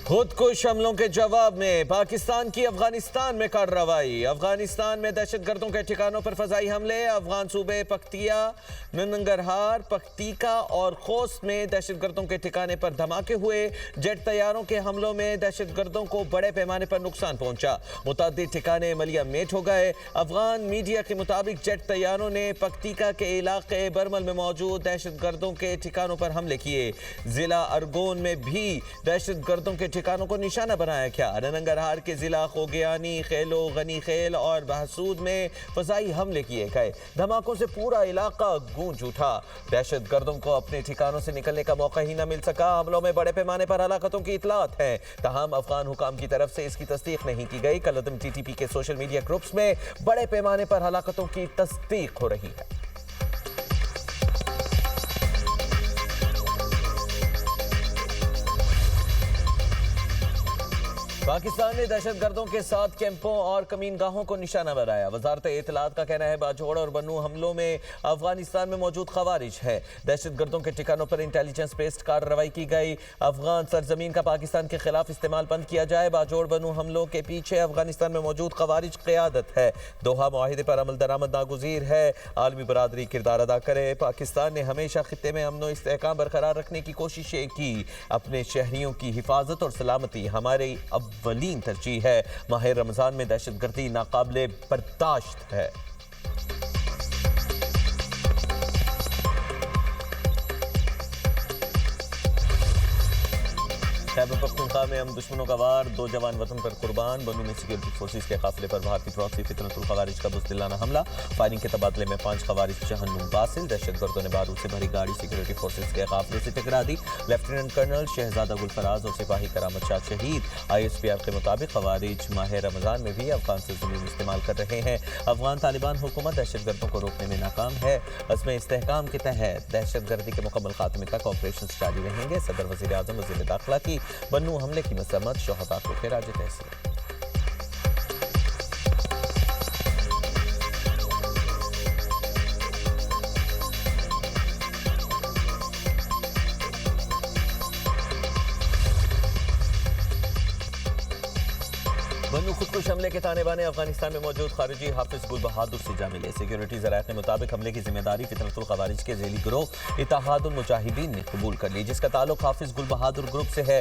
خود کش حملوں کے جواب میں پاکستان کی افغانستان میں کارروائی۔ افغانستان میں دہشت گردوں کے ٹھکانوں پر فضائی حملے۔ افغان صوبے پکتیا، ننگرہار، پکتیکا اور خوست میں دہشت گردوں کے ٹھکانے پر دھماکے ہوئے۔ جیٹ طیاروں کے حملوں میں دہشت گردوں کو بڑے پیمانے پر نقصان پہنچا۔ متعدد ٹھکانے ملیہ میٹ ہو گئے۔ افغان میڈیا کے مطابق جیٹ طیاروں نے پکتیکا کے علاقے برمل میں موجود دہشت گردوں کے ٹھکانوں پر حملے کیے۔ ضلع ارگون میں بھی دہشت گردوں کے ٹھکانوں کو نشانہ بنایا گیا۔ ننگرہار کے ضلع خوگیانی، خیلو، غنی خیل اور بہسود میں فضائی حملے کیے گئے۔ دھماکوں سے پورا علاقہ گونج اٹھا۔ دہشت گردوں کو اپنے ٹھکانوں سے نکلنے کا موقع ہی نہ مل سکا۔ حملوں میں بڑے پیمانے پر ہلاکتوں کی اطلاعات ہیں، تاہم افغان حکام کی طرف سے اس کی تصدیق نہیں کی گئی۔ کل عدم ٹی ٹی پی کے سوشل میڈیا گروپس میں بڑے پیمانے پر ہلاکتوں کی تصدیق ہو رہی ہے۔ پاکستان نے دہشت گردوں کے ساتھ کیمپوں اور کمین گاہوں کو نشانہ بنایا۔ وزارت اطلاعات کا کہنا ہے باجوڑ اور بنو حملوں میں افغانستان میں موجود خوارج ہے۔ دہشت گردوں کے ٹھکانوں پر انٹیلیجنس بیسڈ کارروائی کی گئی۔ افغان سرزمین کا پاکستان کے خلاف استعمال بند کیا جائے۔ باجوڑ بنو حملوں کے پیچھے افغانستان میں موجود خوارج قیادت ہے۔ دوحہ معاہدے پر عمل درآمد ناگزیر ہے۔ عالمی برادری کردار ادا کرے۔ پاکستان نے ہمیشہ خطے میں امن و استحکام برقرار رکھنے کی کوششیں کی۔ اپنے شہریوں کی حفاظت اور سلامتی ہماری اولین ترجیح ہے۔ ماہ رمضان میں دہشت گردی ناقابل برداشت ہے۔ خیبر پختونخوا میں ہم دشمنوں کا وار، 2 جوان وطن پر قربان۔ بنو میں سیکورٹی فورسز کے قافلے پر بھارتی پراکسی فطرت الخوارج کا بزدلانہ حملہ۔ فائرنگ کے تبادلے میں 5 خوارج جہنم واصل۔ دہشت گردوں نے بارود سے بھری گاڑی سیکورٹی فورسز کے قافلے سے ٹکرا دی۔ لیفٹیننٹ کرنل شہزادہ گلفراز اور سپاہی کرامت شاہ شہید۔ ISPR کے مطابق خوارج ماہ رمضان میں بھی افغان سرزمین استعمال کر رہے ہیں۔ افغان طالبان حکومت دہشت گردوں کو روکنے میں ناکام ہے۔ عزم استحکام کے تحت دہشت گردی کے مکمل خاتمے تک آپریشنز جاری رہیں گے۔ صدر وزیر اعظم وزیر داخلہ کی بنو حملے کی مذمت، شہداء کو خراج تحسین۔ بنو خودکش حملے کے تانے بانے افغانستان میں موجود خارجی حافظ گل بہادر سے جا ملے۔ سیکیورٹی ذرائع کے مطابق حملے کی ذمہ داری فطرت الخوارج کے ذیلی گروہ اتحاد المجاہدین نے قبول کر لی، جس کا تعلق حافظ گل بہادر گروپ سے ہے۔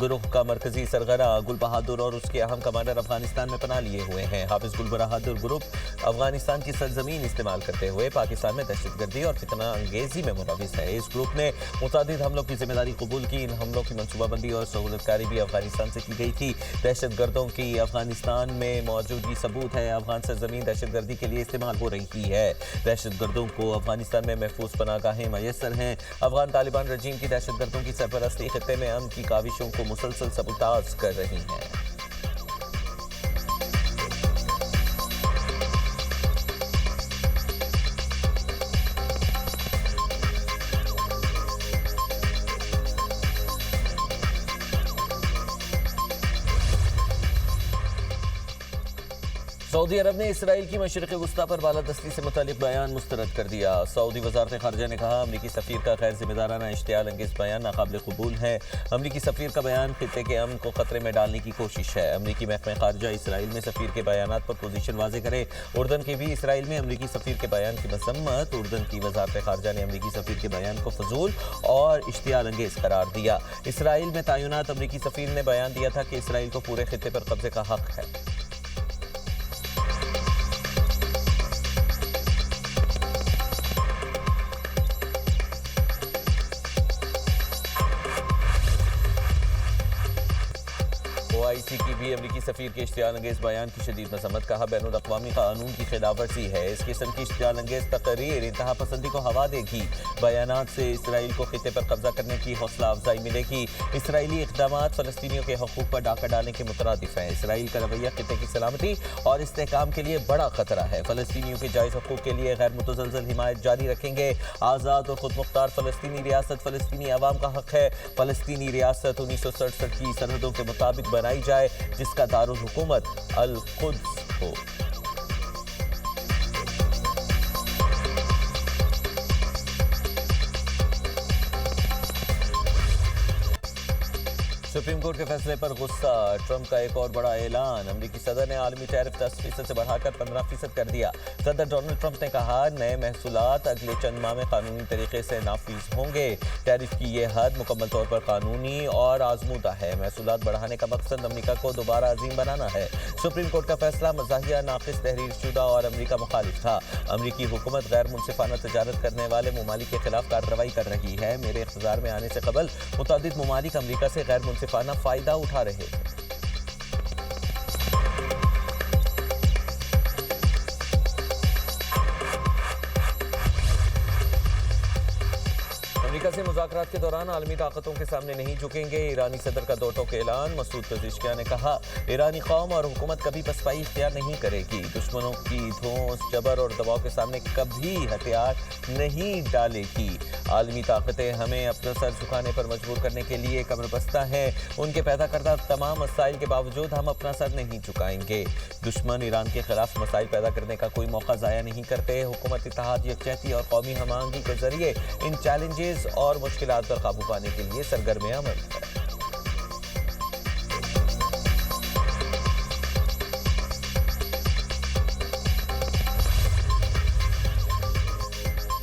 گروہ کا مرکزی سرغرہ گل بہادر اور اس کے اہم کمانڈر افغانستان میں پناہ لیے ہوئے ہیں۔ حافظ گل بہادر گروپ افغانستان کی سرزمین استعمال کرتے ہوئے پاکستان میں دہشت گردی اور فتنہ انگیزی میں ملوث ہے۔ اس گروپ نے متعدد حملوں کی ذمہ داری قبول کی۔ ان حملوں کی منصوبہ بندی اور سہولت کاری بھی افغانستان سے کی گئی تھی۔ دہشت گردوں کی افغانستان میں موجودگی ثبوت ہے افغان سرزمین دہشت گردی کے لیے استعمال ہو رہی ہے۔ دہشت گردوں کو افغانستان میں محفوظ پناہ گاہیں میسر ہیں۔ افغان طالبان رجیم کی دہشت گردوں کی سرپرستی خطے میں امن کی کاوشوں کو مسلسل سبوتاژ کر رہی ہیں۔ سعودی عرب نے اسرائیل کی مشرق وسطی پر بالادستی سے متعلق بیان مسترد کر دیا۔ سعودی وزارت خارجہ نے کہا امریکی سفیر کا غیر ذمہ دارانہ اشتعال انگیز بیان ناقابل قبول ہے۔ امریکی سفیر کا بیان خطے کے امن کو خطرے میں ڈالنے کی کوشش ہے۔ امریکی محکمہ خارجہ اسرائیل میں سفیر کے بیانات پر پوزیشن واضح کرے۔ اردن کی بھی اسرائیل میں امریکی سفیر کے بیان کی مذمت۔ اردن کی وزارت خارجہ نے امریکی سفیر کے بیان کو فضول اور اشتعال انگیز قرار دیا۔ اسرائیل میں تعینات امریکی سفیر نے بیان دیا تھا کہ اسرائیل کو پورے خطے پر قبضے کا حق ہے۔ OIC کی بھی امریکی سفیر کے اشتعال انگیز بیان کی شدید مذمت، کہا بین الاقوامی قانون کی خلاف ورزی ہے۔ اس قسم کی اشتعال انگیز تقریر انتہا پسندی کو ہوا دے گی۔ بیانات سے اسرائیل کو خطے پر قبضہ کرنے کی حوصلہ افزائی ملے گی۔ اسرائیلی اقدامات فلسطینیوں کے حقوق پر ڈاکہ ڈالنے کے مترادف ہیں۔ اسرائیل کا رویہ خطے کی سلامتی اور استحکام کے لیے بڑا خطرہ ہے۔ فلسطینیوں کے جائز حقوق کے لیے غیر متزلزل حمایت جاری رکھیں گے۔ آزاد اور خود مختار فلسطینی ریاست فلسطینی عوام کا حق ہے۔ فلسطینی ریاست 1967 کی سرحدوں کے مطابق بنائی جائے، جس کا دارالحکومت القدس ہو۔ सुप्रीम कोर्ट के फैसले पर गुस्सा, ट्रंप का एक और बड़ा ऐलान। अमेरिकी सदर ने आलमी टैरिफ 10% से बढ़ाकर 15% कर दिया। सदर डोनाल्ड ट्रंप ने कहा नए महसूलात अगले चंद माह में कानूनी तरीके से नाफिज होंगे। टैरिफ की ये हद मुकम्मल तौर पर कानूनी और आजमूदा है। महसूलात बढ़ाने का मकसद अमेरिका को दोबारा अजीम बनाना है। सुप्रीम कोर्ट का फैसला मज़ाहिया नाक़िस, तहरीर शुदा और अमेरिका मुखालिफ था। अमेरिकी हुकूमत गैर मुनसिफाना तजारत करने वाले ममालिक के खिलाफ कार्रवाई कर रही है। मेरे इख्तियार में आने से कबल मुतअद्दिद ममालिक अमेरिका से गैर मुनसिफाना फ़ायदा उठा रहे थे। अमेरिका से मुज़ाकरात के दौरान आलमी ताकतों के सामने नहीं झुकेंगे। ईरानी सदर का दो टोक ऐलान। मसूद पेज़ेश्कियान ने कहा ईरानी कौम और हुकूमत कभी पसपाई इख्तियार नहीं करेगी। दुश्मनों की धौंस, जबर और दबाव के सामने कभी हथियार नहीं डालेगी। आलमी ताकतें हमें अपना सर झुकाने पर मजबूर करने के लिए कमरबस्ता हैं। उनके पैदा करदा तमाम मसाइल के बावजूद हम अपना सर नहीं झुकाएंगे। दुश्मन ईरान के खिलाफ मसाइल पैदा करने का कोई मौका ज़ाया नहीं करते। हुकूमत इत्तेहाद, यकजहती और कौमी हमांगी के जरिए इन चैलेंजेस और मुश्किलात पर काबू पाने के लिए सरगर्म अमल है।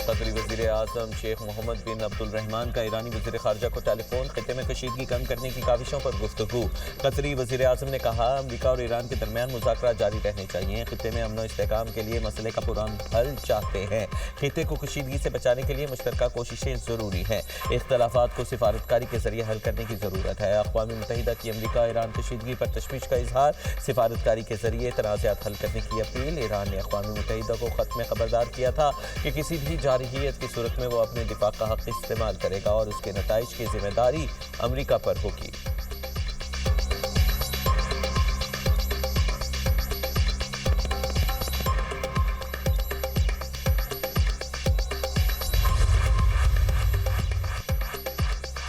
कतरी वज़ीर आज़म शेख मोहम्मद बिन अब्दुल रहमान का ईरानी वज़ीर ख़ारजा को टेलीफोन, खित्ते में कशीदगी कम करने की काविशों पर गुफ्तगू। कतरी वज़ीर आज़म ने कहा अमेरिका और ईरान के दरमियान मुज़ाकरात जारी रहने चाहिए। खित्ते में अमन और इस्तेहकाम के लिए मसले का पुरान हल चाहते हैं। खित्ते को कशीदगी से बचाने के लिए मुश्तरका कोशिशें ज़रूरी हैं। इख्तलाफात को सिफारतकारी के जरिए हल करने की ज़रूरत है। अक़वाम मुत्तहिदा की अमेरिका ईरान कशीदगी पर तशवीश का इजहार, सिफारतकारी के जरिए तनाज़ात हल करने की अपील। ईरान ने अक़वाम मुत्तहिदा को ख़त में खबरदार किया था कि किसी भी जारहियत की सूरत में वो अपने दिफा का हक़ इस्तेमाल करेगा और उसके नताइज की जिम्मेदारी अमेरिका पर होगी।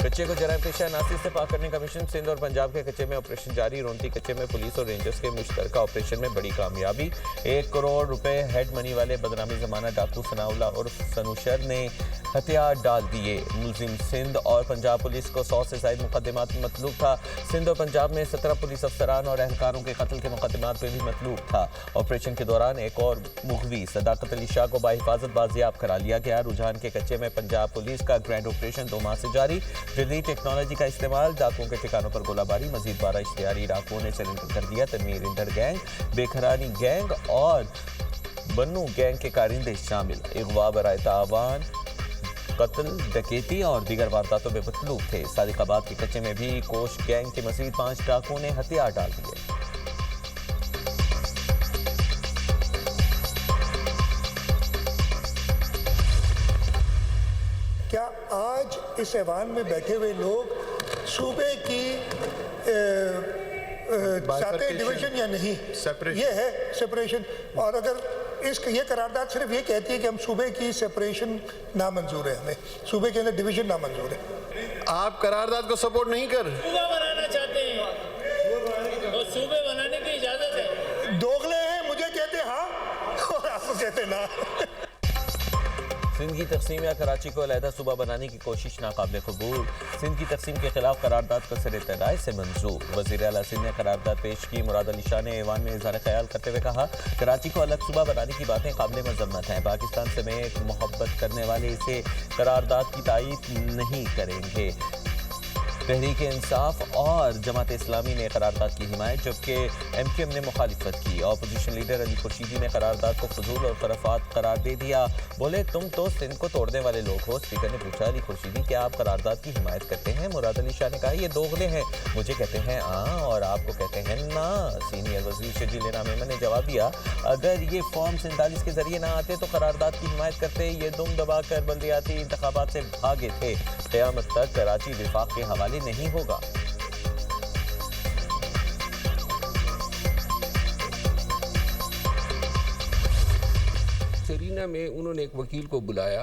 कच्चे को जराइम पेशा नासी से पाक करने का मिशन। सिंध और पंजाब के कच्चे में ऑपरेशन जारी। रोंटी कच्चे में पुलिस और रेंजर्स के मुश्तरका ऑपरेशन में बड़ी कामयाबी। 1 करोड़ रुपए हेड मनी वाले बदनामी जमाना डाकू सनाउल्लाह उर्फ सनूशर ने हथियार डाल दिए। मुलजिम सिंध और पंजाब पुलिस को 100 से ज़ायद मुकदमात में मतलूब था। सिंध और पंजाब में 17 पुलिस अफसरान और एहलकारों के कत्ल के मुकदमात में भी मतलूब था। ऑपरेशन के दौरान एक और मुखवी सदाकत अली शाह को बाहिफाजत बाजियाब करा लिया गया। रुझान के कच्चे में पंजाब पुलिस का ग्रैंड ऑपरेशन 2 माह से जारी। जदीद टेक्नोलॉजी का इस्तेमाल, डाकुओं के ठिकानों पर गोलाबारी। मजीद 12 इश्तिहारी डाकुओं ने सरेंडर कर दिया। तनवीर इंटर गैंग, बेखरानी गैंग और बन्नू गैंग के कारिंदे शामिल। अगवा बराए तावान, कत्ल, डकैती और दीगर वारदातों में मतलूब थे। सादिकाबाद के कच्चे में भी कोश गैंग के मजीद 5 डाकुओं ने हथियार डाल दिए। क्या आज इस ऐवान में बैठे हुए लोग सूबे की चाहते हैं डिवीजन या नहीं? ये है सेपरेशन। और अगर ये करारदाद सिर्फ ये कहती है कि हम सूबे की सेपरेशन नामंजूर है, हमें सूबे के अंदर डिवीजन नामंजूर है। आप करारदाद को सपोर्ट नहीं कर, सूबा बनाना चाहते हैं और सूबे बनाने की इजाजत है। दोगले हैं, मुझे कहते हाँ और आपको कहते ना। सिंध की तकसीम या कराची को अलहदा सूबा बनाने की कोशिश नाकाबिल कबूल। सिंध की तकसीम के खिलाफ करारदाद को सर-ए-तय से मंजूर। वज़ीर आला सिंध ने करारदाद पेश की। मुराद अली शाह ने ऐवान में इज़हार ख्याल करते हुए कहा कराची को अलग सूबा बनाने की बातें काबिल मज़म्मत हैं। पाकिस्तान समेत मोहब्बत करने वाले इसे करारदाद की तायीद नहीं करेंगे। तहरीक इंसाफ और जमात इस्लामी ने करारदाद की हिमायत, जबकि MKM ने मुखालिफत की। अपोजिशन लीडर अली खुर्शीदी ने करारदाद को फजूल और खराफात करार दे दिया। बोले तुम तो सिंध को तोड़ने वाले लोग हो। स्पीकर ने पूछा अली खुर्शीदी क्या आप करारदाद की हिमायत करते हैं? मुराद अली शाह ने कहा ये दोगले हैं, मुझे कहते हैं हाँ और आपको कहते हैं ना। सीनियर वजीर शजील मेमन ने जवाब दिया अगर ये फॉर्म 47 के जरिए ना आते तो करारदाद की हिमायत करते। ये दुम दबा कर बल्दियाती इंतखाबात से भागे थे। क़यामत तक कराची विफाक के हवाले नहीं होगा। सरीना में उन्होंने एक वकील को बुलाया,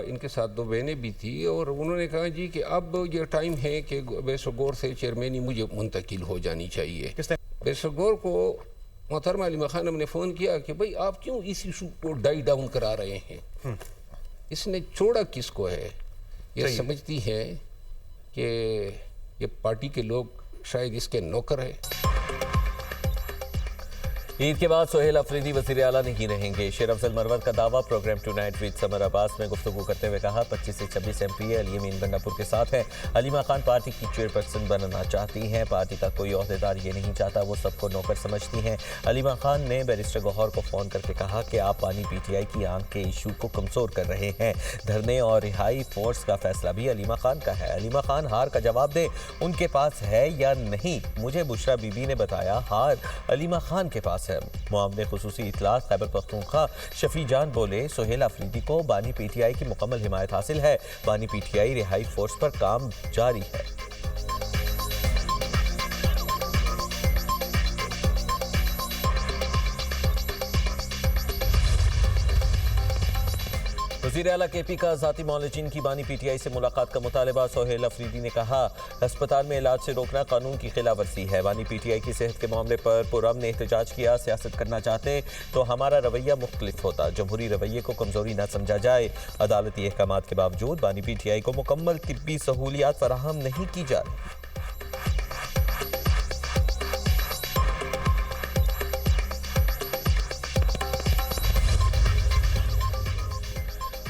इनके साथ 2 बहनें भी थी और उन्होंने कहा जी कि अब ये टाइम है कि बेसगौर से चेयरमैनी मुझे मुंतकिल हो जानी चाहिए। बेसगौर को मोहतरमा अली खानम ने फ़ोन किया कि भाई आप क्यों इस इशू को डाई डाउन करा रहे हैं? इसने छोड़ा किसको है? ये समझती है कि ये पार्टी के लोग शायद इसके नौकर हैं। ईद के बाद सोहेल अफरीदी वज़ीर आला नहीं रहेंगे। शेर अफजल मरवत का दावा। Programme tonight with Samar Abbas में गुफ्तगू करते हुए कहा 25 से 26 MP अली अमीन गंडापुर के साथ हैं। अलीमा खान पार्टी की चेयरपर्सन बनना चाहती हैं। पार्टी का कोई ओहदेदार ये नहीं चाहता, वो सबको नौकर समझती हैं। अलीमा खान ने बैरिस्टर गौहर को फ़ोन करके कहा कि आप पानी PTI की आंख के इशू को कमज़ोर कर रहे हैं। धरने और रिहाई फोर्स का फैसला भी अलीमा खान का है। अलीमा खान हार का जवाब दें, उनके पास है या नहीं। मुझे बुशरा बीबी ने बताया हार अलीमा खान के पास है। मुआवने खुसूसी इतलात खैबर पख्तूनख्वा शफी जान बोले सोहेल अफरीदी को बानी PTI की मुकम्मल हिमायत हासिल है। बानी PTI रिहाई फोर्स पर काम जारी है। वज़ीर आला KP का ज़ाती मौलजिन की बानी PTI से मुलाकात का मुतालबा। सोहेल अफरीदी ने कहा अस्पताल में इलाज से रोकना कानून की खिलाफवर्जी है। बानी PTI की सेहत के मामले पर पुरअमन ने एहतजाज किया। सियासत करना चाहते तो हमारा रवैया मुख्तलिफ होता, जमहूरी रवैये को कमज़ोरी न समझा जाए। अदालती अहकामात के बावजूद बानी PTI को मुकम्मल तिब्बी सहूलियात फराहम नहीं की जा रही।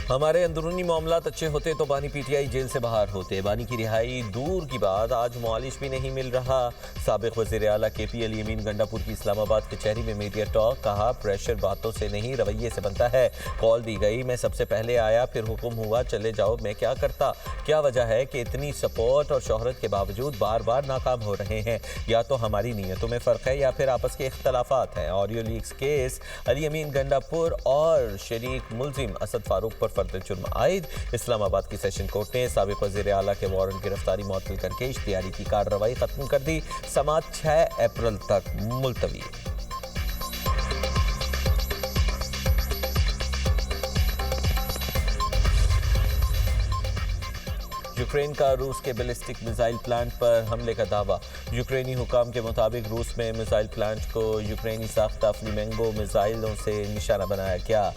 हमारे अंदरूनी मामलात अच्छे होते तो बानी PTI जेल से बाहर होते। बानी की रिहाई दूर की बात, आज मुआलिज भी नहीं मिल रहा। साबिक वज़ीर आला KP अली अमीन गंडापुर की इस्लामाबाद कचहरी में मीडिया टॉक। कहा प्रेशर बातों से नहीं रवैये से बनता है। कॉल दी गई, मैं सबसे पहले आया, फिर हुक्म हुआ चले जाओ, मैं क्या करता। क्या वजह है कि इतनी सपोर्ट और शोहरत के बावजूद बार बार नाकाम हो रहे हैं? या तो हमारी नीयतों में फ़र्क है या फिर आपस के इख्तलाफात हैं। ऑडियो लीक्स केस अली अमीन गंडापुर और शरीक मुलजिम असद फारूक पर फर्द जुर्म आयद। इस्लामाबाद की सेशन कोर्ट ने साबिक वज़ीर आला के वारंट गिरफ्तारी मुअत्तल करके इश्तिहारी की कार्रवाई खत्म कर दी। समाअत 6 अप्रैल तक मुलतवी। यूक्रेन का रूस के बैलिस्टिक मिसाइल प्लांट पर हमले का दावा। यूक्रेनी हुकाम के मुताबिक रूस में मिसाइल प्लांट को यूक्रेनी साख्ता फ्लेमिंगो मिसाइलों से निशाना बनाया गया।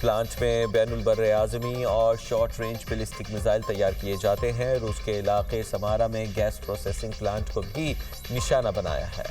प्लांट में बैनुल बर्र आज़मी और शॉर्ट रेंज बैलिस्टिक मिसाइल तैयार किए जाते हैं। रूस के इलाके समारा में गैस प्रोसेसिंग प्लांट को भी निशाना बनाया है।